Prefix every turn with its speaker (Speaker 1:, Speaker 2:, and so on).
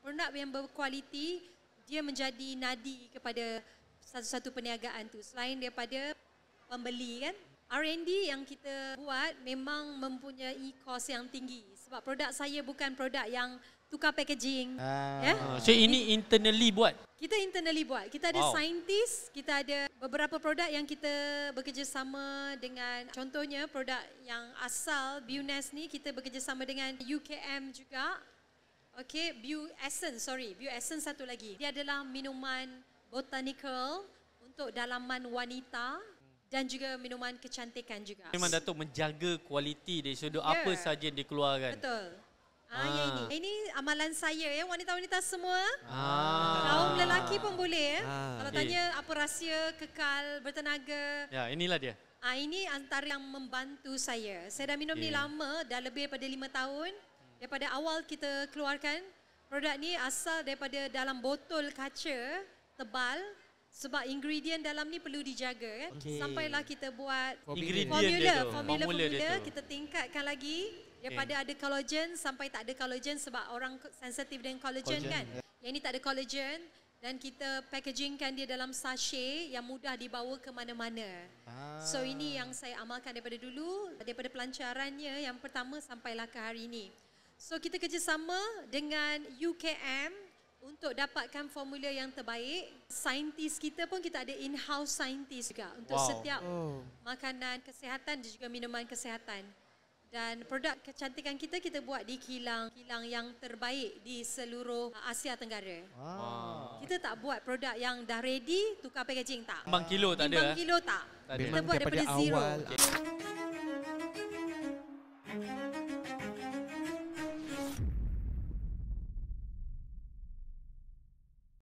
Speaker 1: produk yang berkualiti, dia menjadi nadi kepada satu-satu perniagaan tu. Selain daripada pembeli kan. R&D yang kita buat memang mempunyai kos yang tinggi. Sebab produk saya bukan produk yang tukar packaging.
Speaker 2: So ini internally buat?
Speaker 1: Kita internally buat. Kita ada saintis, kita ada beberapa produk yang kita bekerjasama dengan, contohnya produk yang asal BioNest ni kita bekerjasama dengan UKM juga. Okey, BioEssence satu lagi. Dia adalah minuman botanical untuk dalaman wanita dan juga minuman kecantikan juga.
Speaker 2: Memang Datuk menjaga kualiti dari sudut apa saja yang dikeluarkan.
Speaker 1: Betul. Ini amalan saya ya, wanita-wanita semua. Kaum lelaki pun boleh ya. Kalau tanya apa rahsia kekal bertenaga.
Speaker 2: Ya, inilah dia.
Speaker 1: Ini antara yang membantu saya. Saya dah minum ni lama, dah lebih daripada 5 tahun. Daripada awal kita keluarkan, produk ni asal daripada dalam botol kaca tebal. Sebab ingredient dalam ni perlu dijaga kan. Sampailah kita buat formula kita tingkatkan lagi. Daripada ada collagen sampai tak ada collagen sebab orang sensitif dengan collagen kan. Yang ini tak ada collagen dan kita packagingkan dia dalam sachet yang mudah dibawa ke mana-mana. So ini yang saya amalkan daripada dulu, daripada pelancarannya yang pertama sampailah ke hari ini. So kita kerjasama dengan UKM untuk dapatkan formula yang terbaik. Saintis kita pun kita ada in-house saintis juga untuk setiap makanan kesihatan dan juga minuman kesihatan. Dan produk kecantikan kita buat di kilang yang terbaik di seluruh Asia Tenggara. Kita tak buat produk yang dah ready, tukar packaging, tak.
Speaker 2: Timbang kilo tak ada?
Speaker 1: Timbang kilo tak. Kita buat daripada zero.